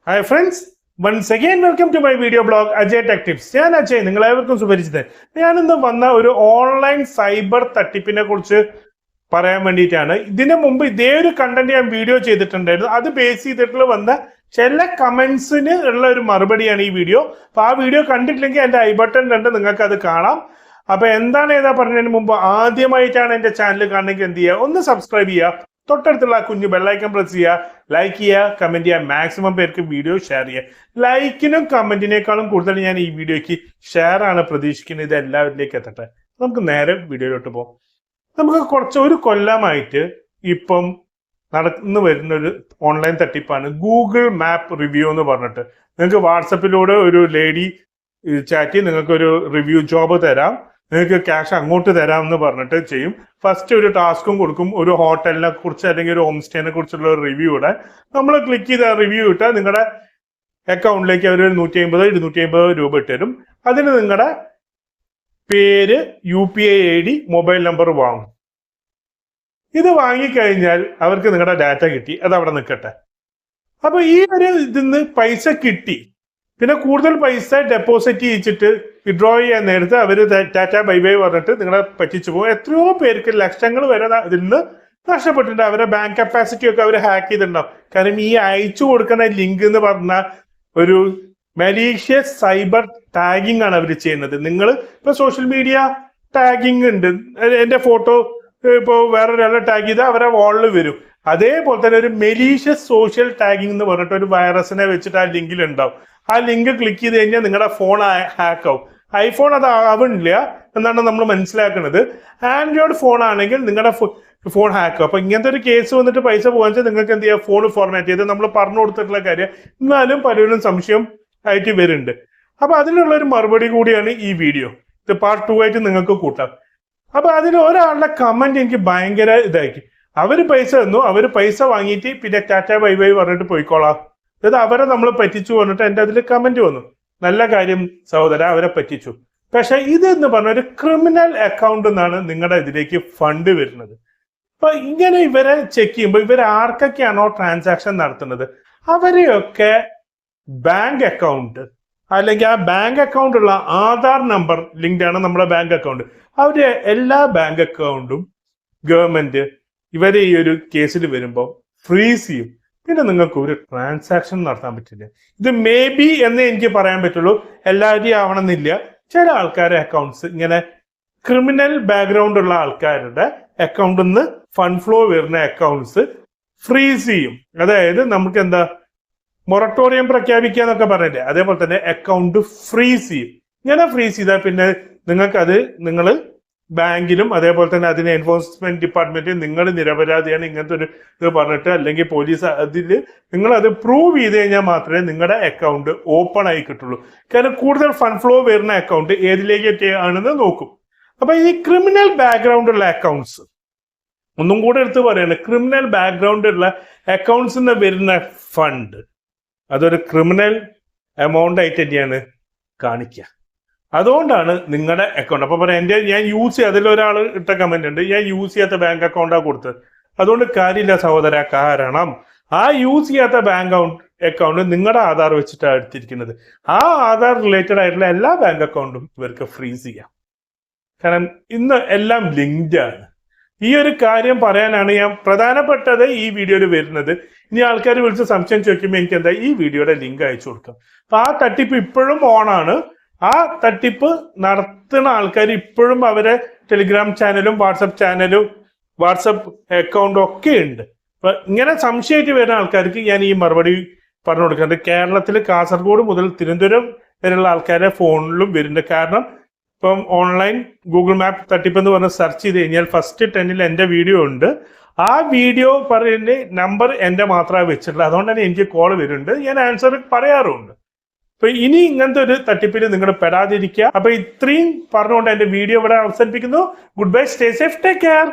Hi friends, once again welcome to my video blog Ajay Tech Tips. ഞാൻ അജയ്, നിങ്ങളേവർക്കും സുപരിചിതൻ. ഞാനിന്ന് വന്ന ഒരു ഓൺലൈൻ സൈബർ തട്ടിപ്പിനെ കുറിച്ച് പറയാൻ വേണ്ടിയിട്ടാണ്. ഇതിനു മുമ്പ് ഇതേ ഒരു കണ്ടന്റ് ഞാൻ വീഡിയോ ചെയ്തിട്ടുണ്ടായിരുന്നു. അത് ബേസ് ചെയ്തിട്ടുള്ള വന്ന ചില കമന്റ്സിന് ഉള്ള ഒരു മറുപടിയാണ് ഈ വീഡിയോ. അപ്പൊ ആ വീഡിയോ കണ്ടിട്ടില്ലെങ്കിൽ എന്റെ ഐ ബട്ടൺ ഉണ്ട്, നിങ്ങൾക്ക് അത് കാണാം. അപ്പൊ എന്താണ് ഏതാ പറഞ്ഞതിന് മുമ്പ് ആദ്യമായിട്ടാണ് എന്റെ ചാനൽ കാണണമെങ്കിൽ എന്ത് ചെയ്യുക, ഒന്ന് സബ്സ്ക്രൈബ് ചെയ്യുക, തൊട്ടടുത്തുള്ള കുഞ്ഞു ബെല്ലൈക്കൺ പ്രസ് ചെയ്യുക, ലൈക്ക് ചെയ്യുക, കമന്റ് ചെയ്യുക, മാക്സിമം പേർക്ക് വീഡിയോ ഷെയർ ചെയ്യുക. ലൈക്കിനും കമന്റിനേക്കാളും കൂടുതൽ ഞാൻ ഈ വീഡിയോയ്ക്ക് ഷെയർ ആണ് പ്രതീക്ഷിക്കുന്നത്. ഇത് എല്ലാവരിലേക്ക് എത്തട്ടെ. നമുക്ക് നേരെ വീഡിയോയിലോട്ട് പോകാം. നമുക്ക് ഒരു കൊല്ലമായിട്ട് ഇപ്പം നടന്നു വരുന്ന ഒരു ഓൺലൈൻ തട്ടിപ്പാണ് ഗൂഗിൾ മാപ്പ് റിവ്യൂ എന്ന് പറഞ്ഞിട്ട്. നിങ്ങൾക്ക് വാട്സപ്പിലൂടെ ഒരു ലേഡി ചാറ്റ് നിങ്ങൾക്കൊരു റിവ്യൂ ജോബ് തരാം, നിങ്ങൾക്ക് ക്യാഷ് അങ്ങോട്ട് തരാം എന്ന് പറഞ്ഞിട്ട് ചെയ്യും. ഫസ്റ്റ് ഒരു ടാസ്കും കൊടുക്കും, ഒരു ഹോട്ടലിനെ കുറിച്ച് അല്ലെങ്കിൽ ഒരു ഹോം സ്റ്റേനെ കുറിച്ചുള്ള ഒരു റിവ്യൂ ഇടാൻ. നമ്മൾ ക്ലിക്ക് ചെയ്ത റിവ്യൂ ഇട്ടാൽ നിങ്ങളുടെ അക്കൗണ്ടിലേക്ക് അവർ 150-250 രൂപ ഇട്ടുതരും. അതിന് നിങ്ങളുടെ പേര്, UPI ID, മൊബൈൽ നമ്പർ വാങ്ങും. ഇത് വാങ്ങിക്കഴിഞ്ഞാൽ അവർക്ക് നിങ്ങളുടെ ഡാറ്റ കിട്ടി, അത് അവിടെ നിൽക്കട്ടെ. അപ്പൊ ഈ ഒരു ഇതിന്ന് പൈസ കിട്ടി, പിന്നെ കൂടുതൽ പൈസ ഡെപ്പോസിറ്റ് ചെയ്യിച്ചിട്ട് വിഡ്രോ ചെയ്യാൻ നേരത്തെ അവർ ടാറ്റ ബൈ ബൈ പറഞ്ഞിട്ട് നിങ്ങളെ പറ്റിച്ചു പോകും. എത്രയോ പേർക്ക് ലക്ഷങ്ങൾ വരെ ഇതിൽ നിന്ന് നഷ്ടപ്പെട്ടിട്ടുണ്ട്. അവരുടെ ബാങ്ക് കപ്പാസിറ്റി ഒക്കെ അവർ ഹാക്ക് ചെയ്തിട്ടുണ്ടാവും. കാരണം ഈ അയച്ചു കൊടുക്കുന്ന ലിങ്ക് എന്ന് പറഞ്ഞ ഒരു മലീഷ്യസ് സൈബർ ടാഗിങ് ആണ് അവർ ചെയ്യുന്നത്. നിങ്ങൾ ഇപ്പൊ സോഷ്യൽ മീഡിയ ടാഗിങ് ഉണ്ട്, എന്റെ ഫോട്ടോ ഇപ്പോൾ വേറൊരാളെ ടാഗ് ചെയ്താൽ അവരെ വാളിൽ വരും. അതേപോലെ തന്നെ ഒരു മെലീഷ്യസ് സോഷ്യൽ ടാഗിങ് എന്ന് പറഞ്ഞിട്ട് ഒരു വൈറസിനെ വെച്ചിട്ട് ആ ലിങ്കിൽ ഉണ്ടാവും. ആ ലിങ്ക് ക്ലിക്ക് ചെയ്ത് കഴിഞ്ഞാൽ നിങ്ങളുടെ ഫോൺ ഹാക്ക് ആവും. ഐഫോൺ അത് ആവുന്നില്ല എന്നാണ് നമ്മൾ മനസ്സിലാക്കുന്നത്. ആൻഡ്രോയിഡ് ഫോൺ ആണെങ്കിൽ നിങ്ങളുടെ ഫോൺ ഹാക്ക് ആവും. അപ്പൊ ഇങ്ങനത്തെ ഒരു കേസ് വന്നിട്ട് പൈസ പോകാൻ വെച്ചാൽ നിങ്ങൾക്ക് എന്ത് ചെയ്യാം, ഫോൺ ഫോർമാറ്റ് ചെയ്ത് നമ്മൾ പറഞ്ഞു കൊടുത്തിട്ടുള്ള കാര്യം എന്നാലും പലരും സംശയം ആയിട്ട് വരുന്നുണ്ട്. അപ്പൊ അതിനുള്ള ഒരു മറുപടി കൂടിയാണ് ഈ വീഡിയോ. ഇത് പാർട്ട് 2 ആയിട്ട് നിങ്ങൾക്ക് കൂട്ടാം. അപ്പൊ അതിൽ ഒരാളുടെ കമന്റ് എനിക്ക് ഭയങ്കര ഇതാക്കി. അവര് പൈസ തന്നു, അവര് പൈസ വാങ്ങിയിട്ട് പിന്നെ ടാറ്റ ബൈ ബൈ പറഞ്ഞിട്ട് പോയിക്കോളാം. അതായത് അവരെ നമ്മൾ പറ്റിച്ചു പറഞ്ഞിട്ട് എൻ്റെ അതിൽ കമന്റ് വന്നു. നല്ല കാര്യം സഹോദര, അവരെ പറ്റിച്ചു. പക്ഷെ ഇതെന്ന് പറഞ്ഞ ഒരു ക്രിമിനൽ അക്കൗണ്ട് എന്നാണ് നിങ്ങളുടെ ഇതിലേക്ക് ഫണ്ട് വരുന്നത്. അപ്പൊ ഇങ്ങനെ ഇവരെ ചെക്ക് ചെയ്യുമ്പോൾ ഇവർ ആർക്കൊക്കെയാണോ ട്രാൻസാക്ഷൻ നടത്തുന്നത് അവരെയൊക്കെ ബാങ്ക് അക്കൗണ്ട് അല്ലെങ്കിൽ ആ ബാങ്ക് അക്കൗണ്ട് ഉള്ള ആധാർ നമ്പർ ലിങ്ക്ഡ് ആണ് നമ്മുടെ ബാങ്ക് അക്കൗണ്ട്. അവരുടെ എല്ലാ ബാങ്ക് അക്കൗണ്ടും ഗവൺമെന്റ് ഇവരെ ഈ ഒരു കേസിൽ വരുമ്പോൾ ഫ്രീസ് ചെയ്യും. പിന്നെ നിങ്ങൾക്ക് ഒരു ട്രാൻസാക്ഷൻ നടത്താൻ പറ്റില്ല. ഇത് മേ ബി എന്നേ എനിക്ക് പറയാൻ പറ്റുള്ളൂ, എല്ലാവരെയും ആവണമെന്നില്ല. ചില ആൾക്കാരുടെ അക്കൗണ്ട്സ് ഇങ്ങനെ ക്രിമിനൽ ബാക്ക്ഗ്രൗണ്ട് ഉള്ള ആൾക്കാരുടെ അക്കൗണ്ടിൽ നിന്ന് ഫണ്ട് ഫ്ലോ വരുന്ന അക്കൗണ്ട്സ് ഫ്രീസ് ചെയ്യും. അതായത് നമുക്ക് എന്താ മൊറട്ടോറിയം പ്രഖ്യാപിക്കുക എന്നൊക്കെ പറഞ്ഞില്ലേ, അതേപോലെ തന്നെ അക്കൗണ്ട് ഫ്രീസ് ചെയ്യും. ഇങ്ങനെ ഫ്രീസ് ചെയ്താൽ പിന്നെ നിങ്ങൾക്കത് നിങ്ങൾ ബാങ്കിലും അതേപോലെ തന്നെ അതിന് എൻഫോഴ്സ്മെന്റ് ഡിപ്പാർട്ട്മെന്റ് നിങ്ങൾ നിരപരാധിയാണ് ഇങ്ങനത്തെ ഒരു ഇത് പറഞ്ഞിട്ട് അല്ലെങ്കിൽ പോലീസ് അതിൽ നിങ്ങൾ അത് പ്രൂവ് ചെയ്ത് കഴിഞ്ഞാൽ മാത്രമേ നിങ്ങളുടെ അക്കൗണ്ട് ഓപ്പൺ ആയി കിട്ടുള്ളൂ. കാരണം കൂടുതൽ ഫണ്ട് ഫ്ലോ വരുന്ന അക്കൗണ്ട് ഏതിലേക്കൊക്കെ ആണെന്ന് നോക്കും. അപ്പൊ ഈ ക്രിമിനൽ ബാക്ക്ഗ്രൗണ്ട് ഉള്ള അക്കൗണ്ട്സ് ഒന്നും കൂടെ എടുത്ത് പറയാണ്, ക്രിമിനൽ ബാക്ക്ഗ്രൗണ്ട് ഉള്ള അക്കൗണ്ട്സ് നിന്ന് വരുന്ന ഫണ്ട് അതൊരു ക്രിമിനൽ എമൗണ്ട് ആയിട്ട് തന്നെയാണ് കാണിക്കുക. അതുകൊണ്ടാണ് നിങ്ങളുടെ അക്കൗണ്ട് അപ്പൊ പറയാം ഞാൻ യൂസ് ചെയ്യാം. അതിലൊരാൾ ഇട്ട കമന്റ് ഉണ്ട്, ഞാൻ യൂസ് ചെയ്യാത്ത ബാങ്ക് അക്കൗണ്ടാണ് കൊടുത്തത്. അതുകൊണ്ട് കാര്യമില്ല സഹോദര, കാരണം ആ യൂസ് ചെയ്യാത്ത ബാങ്ക് അക്കൗണ്ട് നിങ്ങളുടെ ആധാർ വെച്ചിട്ടാണ് എടുത്തിരിക്കുന്നത്. ആ ആധാർ റിലേറ്റഡ് ആയിട്ടുള്ള എല്ലാ ബാങ്ക് അക്കൗണ്ടും ഇവർക്ക് ഫ്രീസ് ചെയ്യാം. കാരണം ഇന്ന് എല്ലാം ലിങ്ക്ഡ് ആണ്. ഈ ഒരു കാര്യം പറയാനാണ് ഞാൻ പ്രധാനപ്പെട്ടത് ഈ വീഡിയോയിൽ വരുന്നത്. ഇനി ആൾക്കാർ വിളിച്ച് സംശയം ചോദിക്കുമ്പോൾ എനിക്ക് എന്താ ഈ വീഡിയോയുടെ ലിങ്ക് അയച്ചു കൊടുക്കാം. അപ്പൊ ആ തട്ടിപ്പ് ഇപ്പോഴും ഓണാണ്. ആ തട്ടിപ്പ് നടത്തുന്ന ആൾക്കാർ ഇപ്പോഴും അവരെ ടെലിഗ്രാം ചാനലും വാട്സപ്പ് അക്കൗണ്ടും ഒക്കെ ഉണ്ട്. അപ്പൊ ഇങ്ങനെ സംശയമായിട്ട് വരുന്ന ആൾക്കാർക്ക് ഞാൻ ഈ മറുപടി പറഞ്ഞു കൊടുക്കുന്നുണ്ട്. കേരളത്തിൽ കാസർഗോഡ് മുതൽ തിരുവനന്തപുരം വരെയുള്ള ആൾക്കാരെ ഫോണിലും വരുന്നുണ്ട്. കാരണം ഇപ്പം ഓൺലൈൻ ഗൂഗിൾ മാപ്പ് തട്ടിപ്പ് എന്ന് പറഞ്ഞ് സെർച്ച് ചെയ്ത് കഴിഞ്ഞാൽ ഫസ്റ്റ് 10ൽ എൻ്റെ വീഡിയോ ഉണ്ട്. ആ വീഡിയോ പറയുന്ന നമ്പർ എൻ്റെ മാത്രമേ വെച്ചിട്ടുള്ളൂ. അതുകൊണ്ട് തന്നെ എനിക്ക് കോൾ വരുന്നുണ്ട്, ഞാൻ ആൻസർ പറയാറുണ്ട്. അപ്പൊ ഇനി ഇങ്ങനത്തെ ഒരു തട്ടിപ്പിൽ നിങ്ങൾ പെടാതിരിക്കുക. അപ്പൊ ഇത്രയും പറഞ്ഞുകൊണ്ട് എന്റെ വീഡിയോ ഇവിടെ അവസാനിപ്പിക്കുന്നു. Good bye, stay safe, take care.